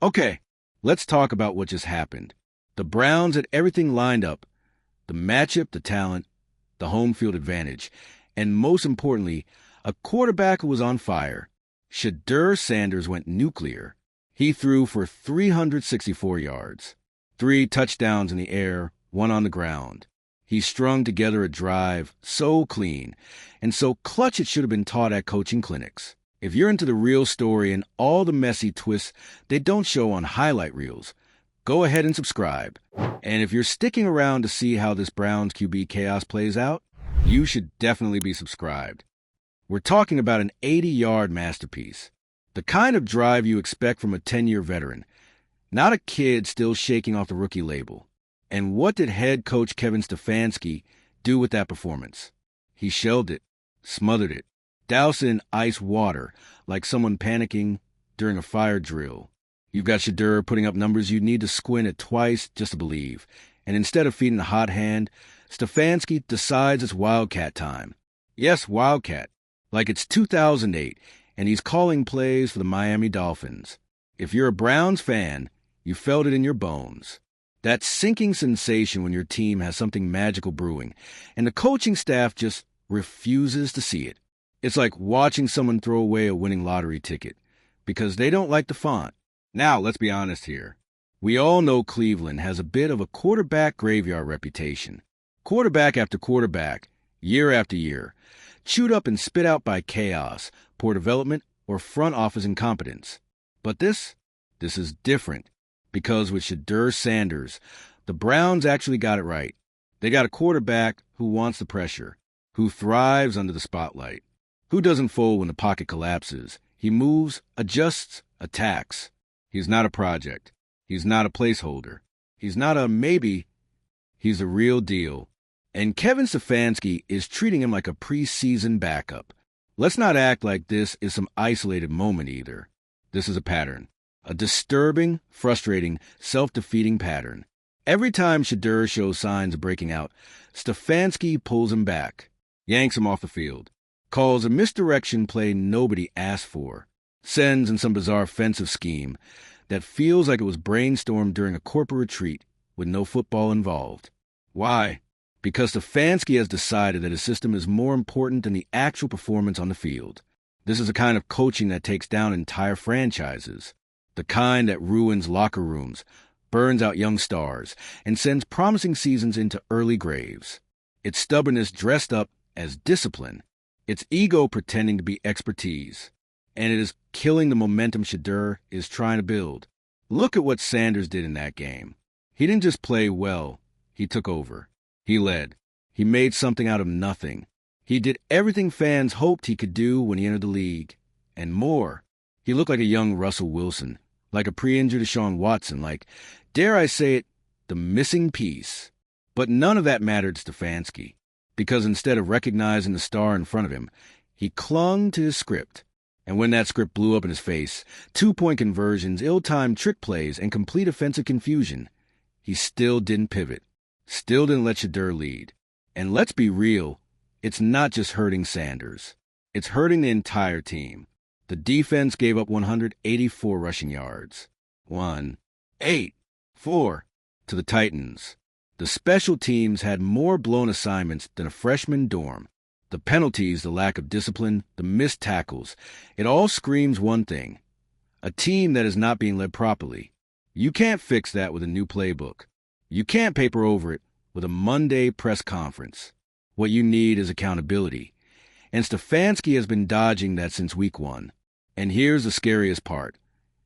Okay, let's talk about what just happened. The Browns had everything lined up. The matchup, the talent, the home field advantage, and most importantly, a quarterback who was on fire. Shedeur Sanders went nuclear. He threw for 364 yards, 3 touchdowns in the air, 1 on the ground. He strung together a drive so clean and so clutch it should have been taught at coaching clinics. If you're into the real story and all the messy twists they don't show on highlight reels, go ahead and subscribe. And if you're sticking around to see how this Browns QB chaos plays out, you should definitely be subscribed. We're talking about an 80-yard masterpiece, the kind of drive you expect from a 10-year veteran, not a kid still shaking off the rookie label. And what did head coach Kevin Stefanski do with that performance? He shelled it, smothered it, doused it in ice water like someone panicking during a fire drill. You've got Shedeur putting up numbers you'd need to squint at twice just to believe. And instead of feeding the hot hand, Stefanski decides it's Wildcat time. Yes, Wildcat. Like it's 2008, and he's calling plays for the Miami Dolphins. If you're a Browns fan, you felt it in your bones. That sinking sensation when your team has something magical brewing, and the coaching staff just refuses to see it. It's like watching someone throw away a winning lottery ticket because they don't like the font. Now, let's be honest here. We all know Cleveland has a bit of a quarterback graveyard reputation. Quarterback after quarterback, year after year, chewed up and spit out by chaos, poor development, or front office incompetence. But this is different, because with Shedeur Sanders, the Browns actually got it right. They got a quarterback who wants the pressure, who thrives under the spotlight, who doesn't fold when the pocket collapses. He moves, adjusts, attacks. He's not a project. He's not a placeholder. He's not a maybe. He's the real deal. And Kevin Stefanski is treating him like a preseason backup. Let's not act like this is some isolated moment either. This is a pattern. A disturbing, frustrating, self-defeating pattern. Every time Shedeur shows signs of breaking out, Stefanski pulls him back, yanks him off the field, calls a misdirection play nobody asked for, sends in some bizarre offensive scheme that feels like it was brainstormed during a corporate retreat with no football involved. Why? Because Stefanski has decided that his system is more important than the actual performance on the field. This is a kind of coaching that takes down entire franchises, the kind that ruins locker rooms, burns out young stars, and sends promising seasons into early graves. It's stubbornness dressed up as discipline. It's ego pretending to be expertise. And it is killing the momentum Shedeur is trying to build. Look at what Sanders did in that game. He didn't just play well. He took over. He led. He made something out of nothing. He did everything fans hoped he could do when he entered the league. And more. He looked like a young Russell Wilson, like a pre-injured Deshaun Watson, like, dare I say it, the missing piece. But none of that mattered to Stefanski, because instead of recognizing the star in front of him, he clung to his script. And when that script blew up in his face, 2-point conversions, ill-timed trick plays, and complete offensive confusion, he still didn't pivot, still didn't let Shedeur lead. And let's be real, it's not just hurting Sanders. It's hurting the entire team. The defense gave up 184 rushing yards. 184 to the Titans. The special teams had more blown assignments than a freshman dorm. The penalties, the lack of discipline, the missed tackles, it all screams one thing: a team that is not being led properly. You can't fix that with a new playbook. You can't paper over it with a Monday press conference. What you need is accountability. And Stefanski has been dodging that since week 1. And here's the scariest part.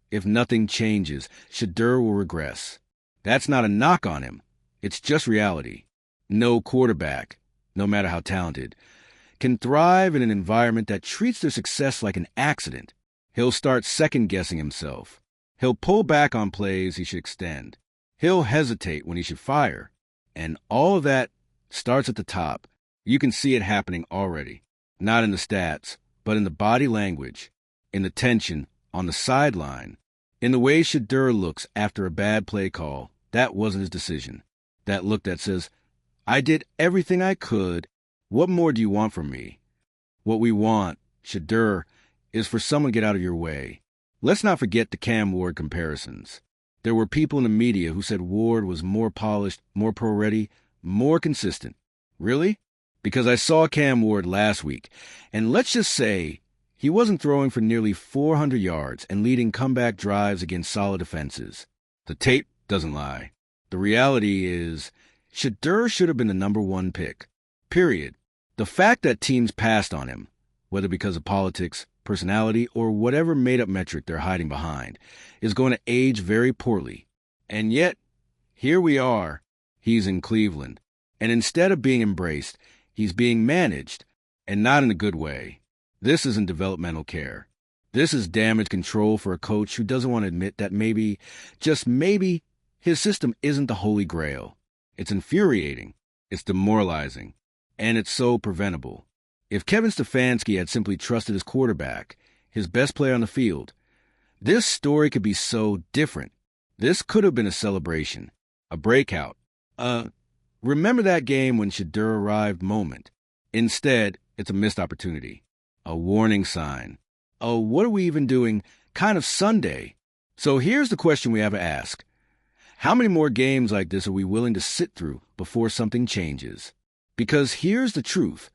If nothing changes, Shedeur will regress. That's not a knock on him. It's just reality. No quarterback, no matter how talented, can thrive in an environment that treats their success like an accident. He'll start second-guessing himself. He'll pull back on plays he should extend. He'll hesitate when he should fire. And all of that starts at the top. You can see it happening already. Not in the stats, but in the body language, in the tension on the sideline, in the way Shedeur looks after a bad play call. That wasn't his decision. That look that says, I did everything I could. What more do you want from me? What we want, Shedeur, is for someone to get out of your way. Let's not forget the Cam Ward comparisons. There were people in the media who said Ward was more polished, more pro-ready, more consistent. Really? Because I saw Cam Ward last week, and let's just say he wasn't throwing for nearly 400 yards and leading comeback drives against solid defenses. The tape doesn't lie. The reality is, Shedeur should have been the number 1 pick. Period. The fact that teams passed on him, whether because of politics, personality, or whatever made-up metric they're hiding behind, is going to age very poorly. And yet, here we are. He's in Cleveland. And instead of being embraced, he's being managed, and not in a good way. This isn't developmental care. This is damage control for a coach who doesn't want to admit that maybe, just maybe, his system isn't the holy grail. It's infuriating. It's demoralizing. And it's so preventable. If Kevin Stefanski had simply trusted his quarterback, his best player on the field, this story could be so different. This could have been a celebration, a breakout, remember that game when Shedeur arrived moment. Instead, it's a missed opportunity, a warning sign. Oh, what are we even doing kind of Sunday? So here's the question we have to ask. How many more games like this are we willing to sit through before something changes? Because here's the truth.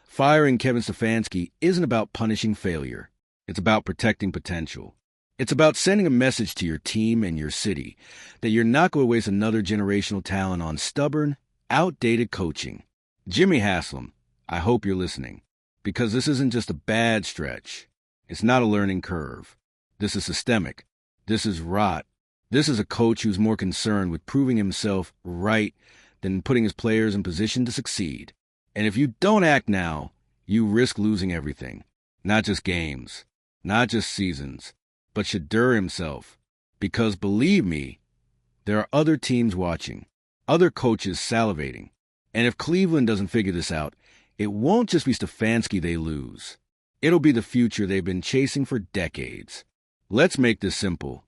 Firing Kevin Stefanski isn't about punishing failure. It's about protecting potential. It's about sending a message to your team and your city that you're not going to waste another generational talent on stubborn, outdated coaching. Jimmy Haslam, I hope you're listening, because this isn't just a bad stretch. It's not a learning curve. This is systemic. This is rot. This is a coach who's more concerned with proving himself right than putting his players in position to succeed. And if you don't act now, you risk losing everything. Not just games, not just seasons, but Shedeur himself. Because believe me, there are other teams watching, other coaches salivating. And if Cleveland doesn't figure this out, it won't just be Stefanski they lose. It'll be the future they've been chasing for decades. Let's make this simple.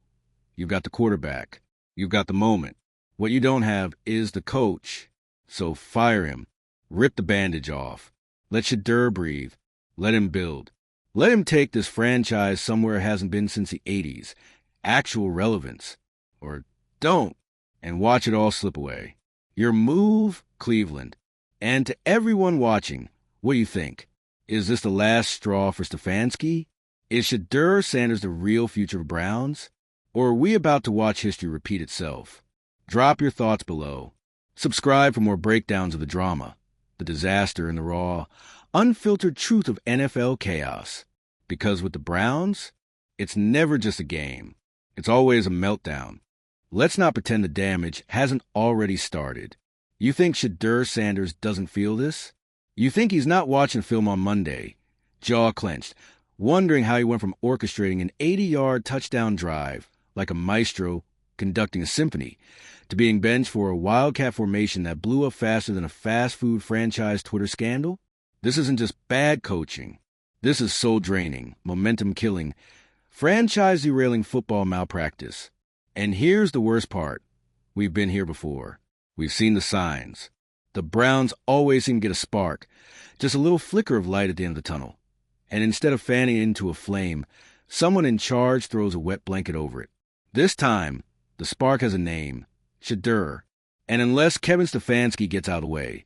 You've got the quarterback. You've got the moment. What you don't have is the coach. So fire him. Rip the bandage off. Let Shedeur breathe. Let him build. Let him take this franchise somewhere it hasn't been since the 80s. Actual relevance. Or don't. And watch it all slip away. Your move, Cleveland. And to everyone watching, what do you think? Is this the last straw for Stefanski? Is Shedeur Sanders the real future of Browns? Or are we about to watch history repeat itself? Drop your thoughts below. Subscribe for more breakdowns of the drama, the disaster, and the raw, unfiltered truth of NFL chaos. Because with the Browns, it's never just a game. It's always a meltdown. Let's not pretend the damage hasn't already started. You think Shedeur Sanders doesn't feel this? You think he's not watching film on Monday, jaw clenched, wondering how he went from orchestrating an 80-yard touchdown drive like a maestro conducting a symphony to being benched for a wildcat formation that blew up faster than a fast food franchise Twitter scandal? This isn't just bad coaching. This is soul-draining, momentum-killing, franchise-derailing football malpractice. And here's the worst part. We've been here before. We've seen the signs. The Browns always seem to get a spark, just a little flicker of light at the end of the tunnel. And instead of fanning it into a flame, someone in charge throws a wet blanket over it. This time, the spark has a name, Shedeur. And unless Kevin Stefanski gets out of the way,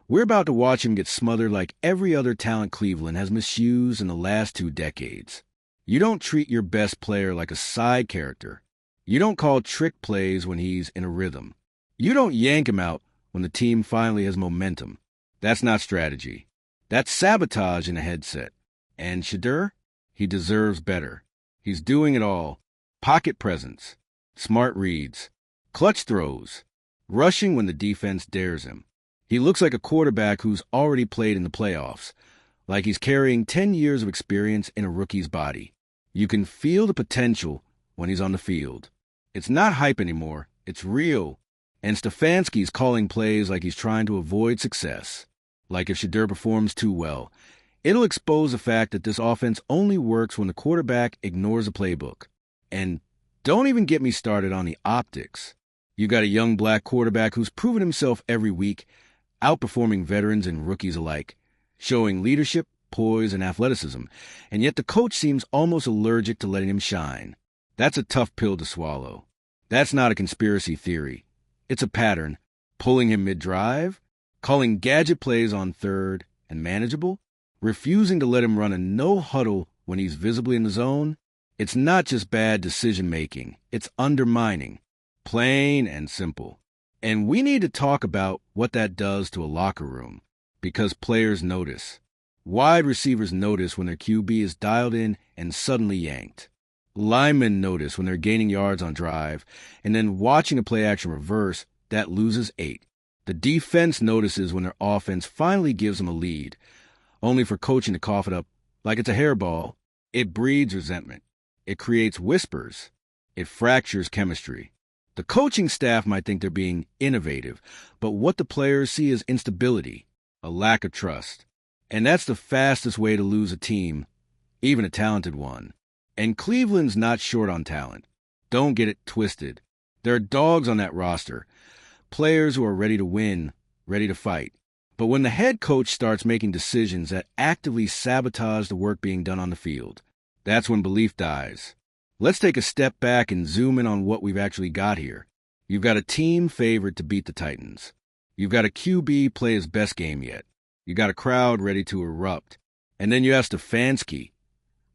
we're about to watch him get smothered like every other talent Cleveland has misused in the last 2 decades. You don't treat your best player like a side character. You don't call trick plays when he's in a rhythm. You don't yank him out when the team finally has momentum. That's not strategy. That's sabotage in a headset. And Shedeur? He deserves better. He's doing it all. Pocket presence, smart reads, clutch throws, rushing when the defense dares him. He looks like a quarterback who's already played in the playoffs, like he's carrying 10 years of experience in a rookie's body. You can feel the potential when he's on the field. It's not hype anymore. It's real. And Stefanski's calling plays like he's trying to avoid success. Like if Shedeur performs too well, it'll expose the fact that this offense only works when the quarterback ignores a playbook. And don't even get me started on the optics. You got a young black quarterback who's proven himself every week, outperforming veterans and rookies alike, showing leadership, poise, and athleticism, and yet the coach seems almost allergic to letting him shine. That's a tough pill to swallow. That's not a conspiracy theory. It's a pattern. Pulling him mid-drive, calling gadget plays on third and manageable, refusing to let him run a no-huddle when he's visibly in the zone. It's not just bad decision-making. It's undermining. Plain and simple. And we need to talk about what that does to a locker room, because players notice. Wide receivers notice when their QB is dialed in and suddenly yanked. Linemen notice when they're gaining yards on drive, and then watching a play-action reverse that loses 8. The defense notices when their offense finally gives them a lead, only for coaching to cough it up like it's a hairball. It breeds resentment. It creates whispers. It fractures chemistry. The coaching staff might think they're being innovative, but what the players see is instability, a lack of trust. And that's the fastest way to lose a team, even a talented one. And Cleveland's not short on talent. Don't get it twisted. There are dogs on that roster, players who are ready to win, ready to fight. But when the head coach starts making decisions that actively sabotage the work being done on the field, that's when belief dies. Let's take a step back and zoom in on what we've actually got here. You've got a team favored to beat the Titans. You've got a QB play his best game yet. You got a crowd ready to erupt. And then you have Stefanski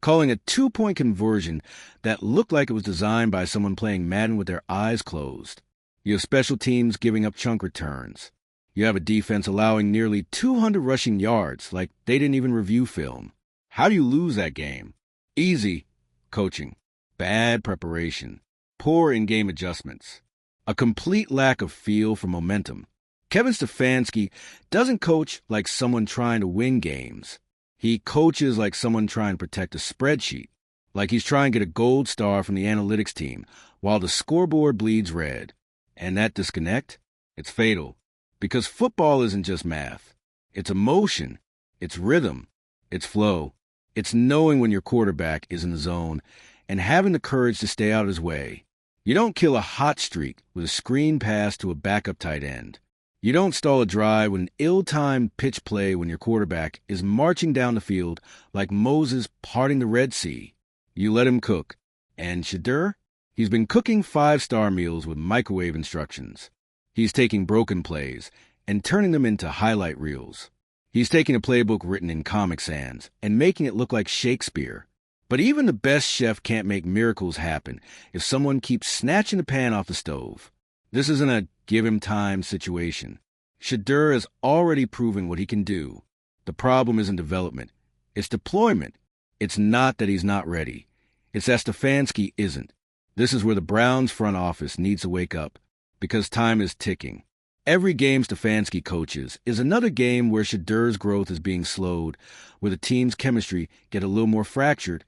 calling a 2-point conversion that looked like it was designed by someone playing Madden with their eyes closed. You have special teams giving up chunk returns. You have a defense allowing nearly 200 rushing yards like they didn't even review film. How do you lose that game? Easy. Coaching. Bad preparation. Poor in-game adjustments. A complete lack of feel for momentum. Kevin Stefanski doesn't coach like someone trying to win games. He coaches like someone trying to protect a spreadsheet, like he's trying to get a gold star from the analytics team while the scoreboard bleeds red. And that disconnect, it's fatal, because football isn't just math. It's emotion, it's rhythm, it's flow. It's knowing when your quarterback is in the zone and having the courage to stay out of his way. You don't kill a hot streak with a screen pass to a backup tight end. You don't stall a drive with an ill-timed pitch play when your quarterback is marching down the field like Moses parting the Red Sea. You let him cook. And Shedeur? He's been cooking 5-star meals with microwave instructions. He's taking broken plays and turning them into highlight reels. He's taking a playbook written in Comic Sans and making it look like Shakespeare. But even the best chef can't make miracles happen if someone keeps snatching the pan off the stove. This isn't a give-him-time situation. Shedeur has already proven what he can do. The problem isn't development. It's deployment. It's not that he's not ready. It's that Stefanski isn't. This is where the Browns front office needs to wake up, because time is ticking. Every game Stefanski coaches is another game where Shedeur's growth is being slowed, where the team's chemistry get a little more fractured,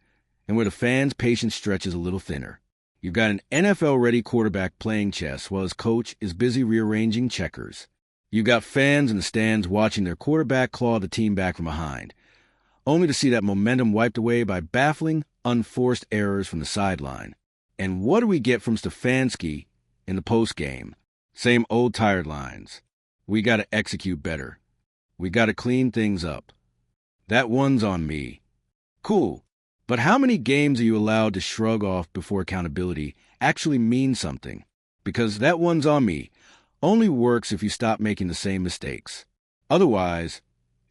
and where the fans' patience stretches a little thinner. You've got an NFL-ready quarterback playing chess while his coach is busy rearranging checkers. You've got fans in the stands watching their quarterback claw the team back from behind, only to see that momentum wiped away by baffling, unforced errors from the sideline. And what do we get from Stefanski in the postgame? Same old tired lines. We got to execute better. We got to clean things up. That one's on me. Cool. But how many games are you allowed to shrug off before accountability actually means something? Because that one's on me only works if you stop making the same mistakes. Otherwise,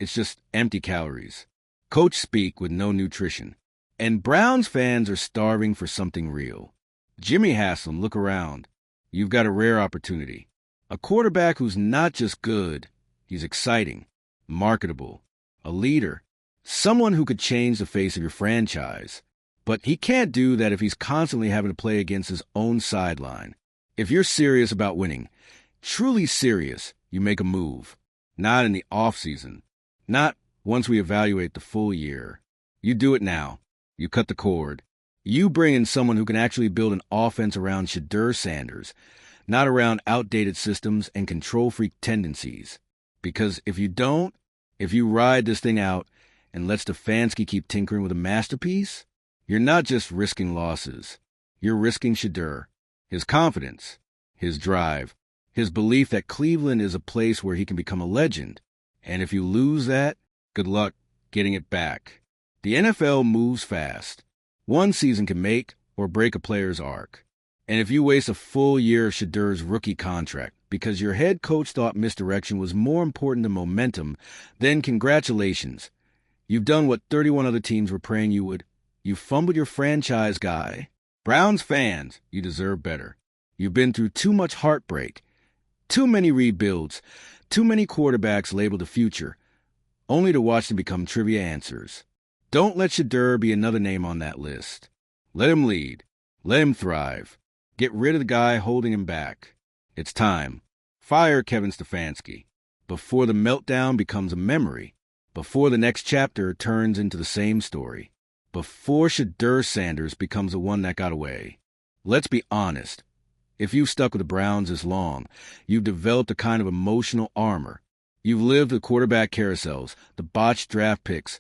it's just empty calories. Coach speak with no nutrition. And Browns fans are starving for something real. Jimmy Haslam, look around. You've got a rare opportunity. A quarterback who's not just good, he's exciting, marketable, a leader, someone who could change the face of your franchise. But he can't do that if he's constantly having to play against his own sideline. If you're serious about winning, truly serious, you make a move. Not in the offseason. Not once we evaluate the full year. You do it now. You cut the cord. You bring in someone who can actually build an offense around Shedeur Sanders, not around outdated systems and control freak tendencies. Because if you don't, if you ride this thing out and let Stefanski keep tinkering with a masterpiece, you're not just risking losses. You're risking Shedeur, his confidence, his drive, his belief that Cleveland is a place where he can become a legend. And if you lose that, good luck getting it back. The NFL moves fast. One season can make or break a player's arc. And if you waste a full year of Shedeur's rookie contract because your head coach thought misdirection was more important than momentum, then congratulations. You've done what 31 other teams were praying you would. You fumbled your franchise guy. Browns fans, you deserve better. You've been through too much heartbreak, too many rebuilds, too many quarterbacks labeled the future, only to watch them become trivia answers. Don't let Shedeur be another name on that list. Let him lead. Let him thrive. Get rid of the guy holding him back. It's time. Fire Kevin Stefanski before the meltdown becomes a memory, before the next chapter turns into the same story, before Shedeur Sanders becomes the one that got away. Let's be honest. If you've stuck with the Browns this long, you've developed a kind of emotional armor. You've lived the quarterback carousels, the botched draft picks,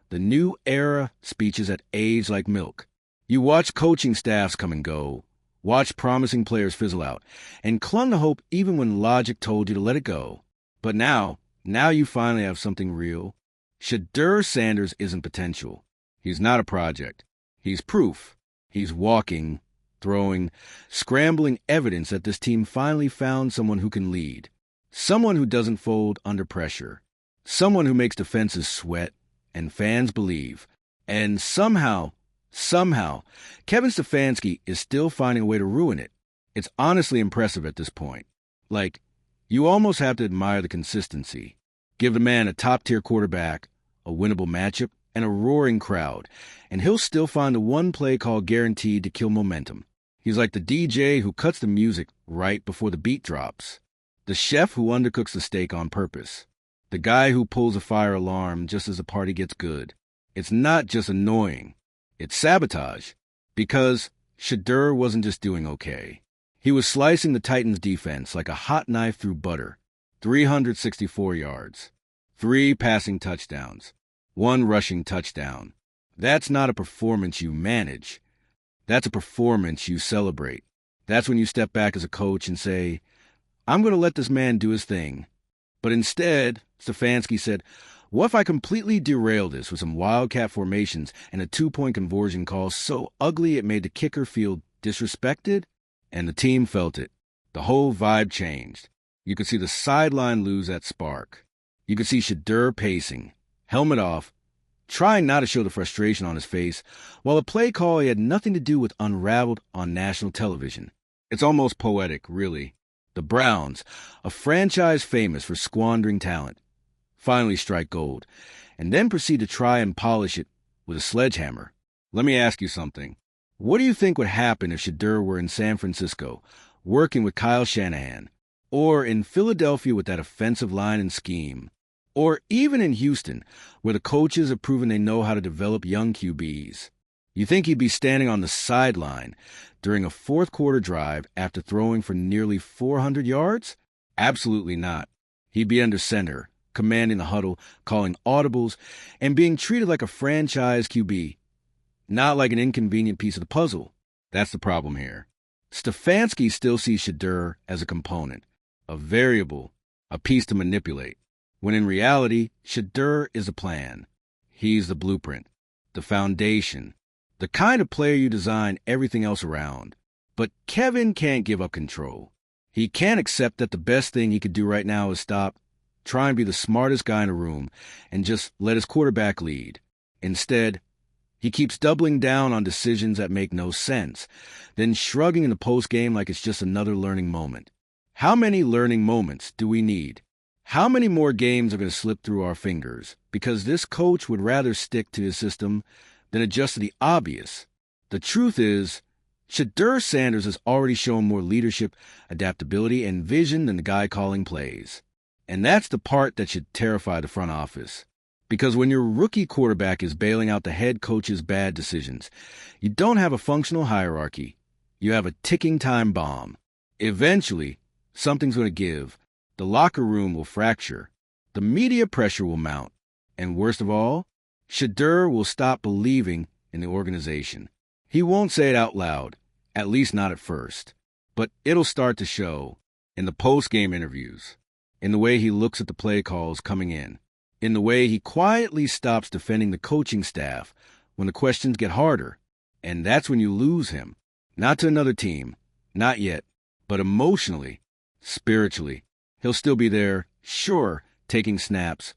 the new era speeches that age like milk. You watched coaching staffs come and go, watched promising players fizzle out, and clung to hope even when logic told you to let it go. But now you finally have something real. Shedeur Sanders isn't potential. He's not a project. He's proof. He's walking, throwing, scrambling evidence that this team finally found someone who can lead. Someone who doesn't fold under pressure. Someone who makes defenses sweat and fans believe. And somehow, Kevin Stefanski is still finding a way to ruin it. It's honestly impressive at this point. Like, you almost have to admire the consistency. Give the man a top-tier quarterback, a winnable matchup, and a roaring crowd, and he'll still find the one play call guaranteed to kill momentum. He's like the DJ who cuts the music right before the beat drops. The chef who undercooks the steak on purpose. The guy who pulls a fire alarm just as the party gets good. It's not just annoying. It's sabotage. Because Shedeur wasn't just doing okay. He was slicing the Titans' defense like a hot knife through butter. 364 yards. 3 passing touchdowns. 1 rushing touchdown. That's not a performance you manage. That's a performance you celebrate. That's when you step back as a coach and say, I'm going to let this man do his thing. But instead, Stefanski said, what if I completely derail this with some wildcat formations and a 2-point conversion call so ugly it made the kicker feel disrespected? And the team felt it. The whole vibe changed. You could see the sideline lose that spark. You could see Shedeur pacing, helmet off, trying not to show the frustration on his face, while a play call he had nothing to do with unraveled on national television. It's almost poetic, really. The Browns, a franchise famous for squandering talent, finally strike gold, and then proceed to try and polish it with a sledgehammer. Let me ask you something. What do you think would happen if Shedeur were in San Francisco, working with Kyle Shanahan, or in Philadelphia with that offensive line and scheme, or even in Houston, where the coaches have proven they know how to develop young QBs? You think he'd be standing on the sideline during a fourth-quarter drive after throwing for nearly 400 yards? Absolutely not. He'd be under center, commanding the huddle, calling audibles, and being treated like a franchise QB, not like an inconvenient piece of the puzzle. That's the problem here. Stefanski still sees Shedeur as a component, a variable, a piece to manipulate, when in reality, Shedeur is the plan. He's the blueprint, the foundation, the kind of player you design everything else around. But Kevin can't give up control. He can't accept that the best thing he could do right now is stop, try and be the smartest guy in the room, and just let his quarterback lead. Instead, he keeps doubling down on decisions that make no sense, then shrugging in the postgame like it's just another learning moment. How many learning moments do we need? How many more games are going to slip through our fingers? Because this coach would rather stick to his system than adjust to the obvious. The truth is, Shedeur Sanders has already shown more leadership, adaptability, and vision than the guy calling plays. And that's the part that should terrify the front office. Because when your rookie quarterback is bailing out the head coach's bad decisions, you don't have a functional hierarchy. You have a ticking time bomb. Eventually, something's going to give. The locker room will fracture. The media pressure will mount. And worst of all, Shedeur will stop believing in the organization. He won't say it out loud, at least not at first. But it'll start to show in the post-game interviews, in the way he looks at the play calls coming in, in the way he quietly stops defending the coaching staff when the questions get harder. And that's when you lose him. Not to another team, not yet, but emotionally, spiritually. He'll still be there, sure, taking snaps,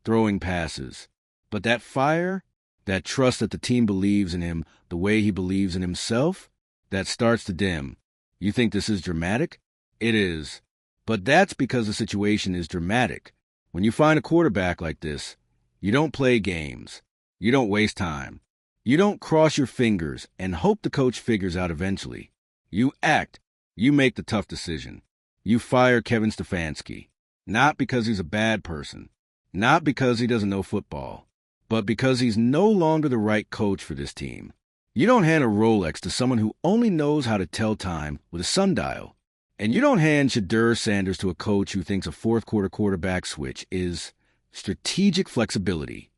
throwing passes. But that fire, that trust that the team believes in him the way he believes in himself, that starts to dim. You think this is dramatic? It is. But that's because the situation is dramatic. When you find a quarterback like this, you don't play games. You don't waste time. You don't cross your fingers and hope the coach figures out eventually. You act. You make the tough decision. You fire Kevin Stefanski. Not because he's a bad person. Not because he doesn't know football. But because he's no longer the right coach for this team. You don't hand a Rolex to someone who only knows how to tell time with a sundial. And you don't hand Shedeur Sanders to a coach who thinks a fourth-quarter quarterback switch is strategic flexibility.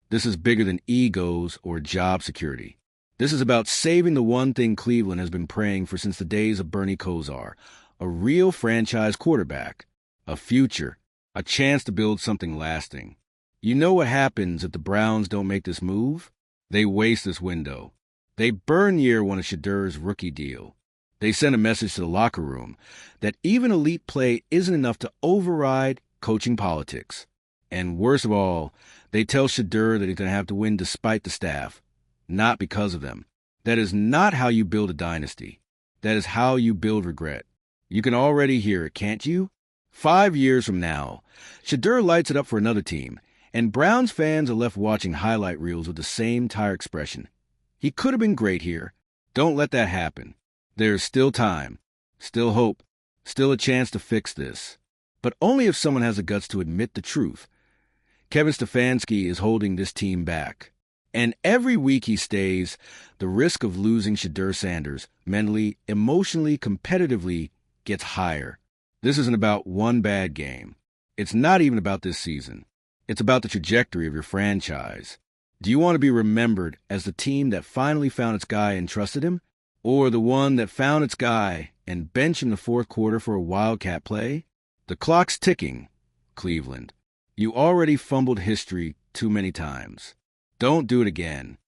This is bigger than egos or job security. This is about saving the one thing Cleveland has been praying for since the days of Bernie Kosar, a real franchise quarterback, a future, a chance to build something lasting. You know what happens if the Browns don't make this move? They waste this window. They burn year one of Shedeur's rookie deal. They send a message to the locker room that even elite play isn't enough to override coaching politics. And worst of all, they tell Shedeur that he's going to have to win despite the staff, not because of them. That is not how you build a dynasty. That is how you build regret. You can already hear it, can't you? 5 years from now, Shedeur lights it up for another team, and Browns fans are left watching highlight reels with the same tired expression. He could have been great here. Don't let that happen. There's still time, still hope, still a chance to fix this. But only if someone has the guts to admit the truth. Kevin Stefanski is holding this team back. And every week he stays, the risk of losing Shedeur Sanders mentally, emotionally, competitively gets higher. This isn't about one bad game. It's not even about this season. It's about the trajectory of your franchise. Do you want to be remembered as the team that finally found its guy and trusted him? Or the one that found its guy and benched him the fourth quarter for a wildcat play? The clock's ticking, Cleveland. You already fumbled history too many times. Don't do it again.